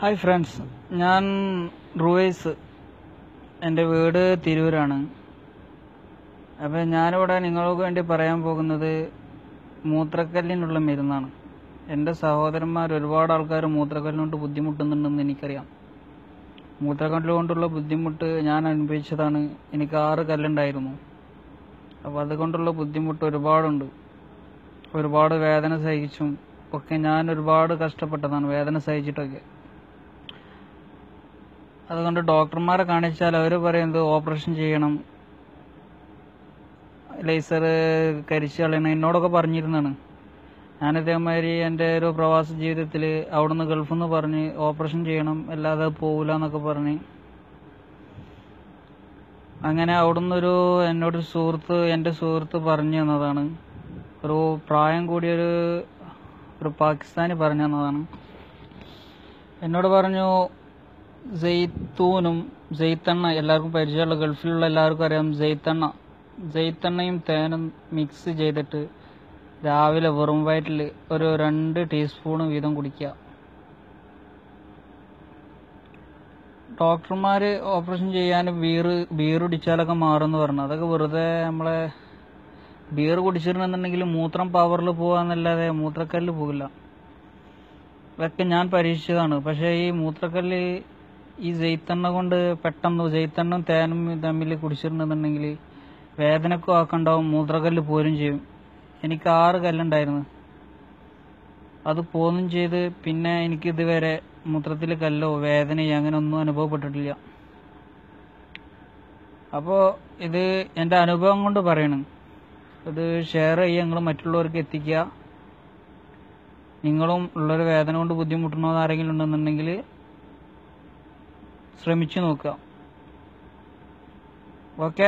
Hi friends, ഞാൻ റൂവേസ്. എൻ്റെ വീട് തിരൂരാണ്. അപ്പോൾ ഞാനിവിടെ നിങ്ങൾക്ക് വേണ്ടി പറയാൻ പോകുന്നത് മൂത്രക്കല്ലിനുള്ള മരുന്നാണ്. എൻ്റെ സഹോദരന്മാർ ഒരുപാട് ആൾക്കാർ മൂത്രക്കല്ലുകൊണ്ട് ബുദ്ധിമുട്ടുന്നുണ്ടെന്ന് എനിക്കറിയാം. മൂത്രക്കല്ല് കൊണ്ടുള്ള ബുദ്ധിമുട്ട് ഞാൻ അനുഭവിച്ചതാണ്. എനിക്ക് 6 കല്ലുണ്ടായിരുന്നു. അപ്പോൾ അതുകൊണ്ടുള്ള ബുദ്ധിമുട്ട് ഒരുപാടുണ്ട്. ഒരുപാട് വേദന സഹിച്ചും ഒക്കെ ഞാൻ ഒരുപാട് കഷ്ടപ്പെട്ടതാണ്, വേദന സഹിച്ചിട്ടൊക്കെ. അതുകൊണ്ട് ഡോക്ടർമാരെ കാണിച്ചാൽ അവർ പറയുന്നത് ഓപ്പറേഷൻ ചെയ്യണം, ലേസർ കരിച്ച് കളയണം എന്നോടൊക്കെ പറഞ്ഞിരുന്നതാണ്. ഞാനിതേമാതിരി എൻ്റെ ഒരു പ്രവാസ ജീവിതത്തിൽ അവിടുന്ന് ഗൾഫിൽ നിന്ന് പറഞ്ഞ് ഓപ്പറേഷൻ ചെയ്യണം, അല്ലാതെ പോകില്ല എന്നൊക്കെ പറഞ്ഞ് അങ്ങനെ അവിടുന്ന് എന്നോടൊരു എൻ്റെ സുഹൃത്ത് പറഞ്ഞു തന്നതാണ്. ഒരു പ്രായം കൂടിയൊരു പാകിസ്ഥാനി പറഞ്ഞു തന്നതാണ്. എന്നോട് പറഞ്ഞു, ജെയ്ത്തെണ്ണ എല്ലാവർക്കും പരിചയമുള്ള, ഗൾഫിലുള്ള എല്ലാവർക്കും അറിയാം. ജെയ്ത്തെണ്ണയും തേനും മിക്സ് ചെയ്തിട്ട് രാവിലെ വെറും വയറ്റിൽ ഒരു 2 ടീസ്പൂൺ വീതം കുടിക്കുക. ഡോക്ടർമാർ ഓപ്പറേഷൻ ചെയ്യാൻ ബീർ കുടിച്ചാലൊക്കെ മാറുമെന്ന് പറഞ്ഞു. അതൊക്കെ വെറുതെ. നമ്മളെ ബീർ കുടിച്ചിട്ടുണ്ടെന്നുണ്ടെങ്കിൽ മൂത്രം പവറിൽ പോകാന്നല്ലാതെ മൂത്രക്കല്ല് പോകില്ല. ഇതൊക്കെ ഞാൻ പരീക്ഷിച്ചതാണ്. പക്ഷേ ഈ മൂത്രക്കല്ല് ഈ ജെയ്ത്തെണ്ണ കൊണ്ട് പെട്ടെന്ന്, ജെയ്ത്തെണ്ണയും തേനും തമ്മിൽ കുടിച്ചിട്ടുണ്ടെന്നുണ്ടെങ്കിൽ വേദനക്കും ആക്കണ്ടാവും, മൂത്രക്കല്ല് പോരും ചെയ്യും. എനിക്ക് 6 കല്ലുണ്ടായിരുന്നു, അത് പോന്നും ചെയ്ത്. പിന്നെ എനിക്കിതുവരെ മൂത്രത്തിൽ കല്ലോ വേദനയോ അങ്ങനെ ഒന്നും അനുഭവപ്പെട്ടിട്ടില്ല. അപ്പോൾ ഇത് എൻ്റെ അനുഭവം കൊണ്ട് പറയണം. ഇത് ഷെയർ ചെയ്യുക, നിങ്ങൾ മറ്റുള്ളവർക്ക് എത്തിക്കുക. നിങ്ങളും ഉള്ളൊരു വേദന കൊണ്ട് ബുദ്ധിമുട്ടുന്നത് ആരെങ്കിലും ഉണ്ടെന്നുണ്ടെങ്കിൽ ശ്രമിച്ചു നോക്കുക. ഓക്കെ.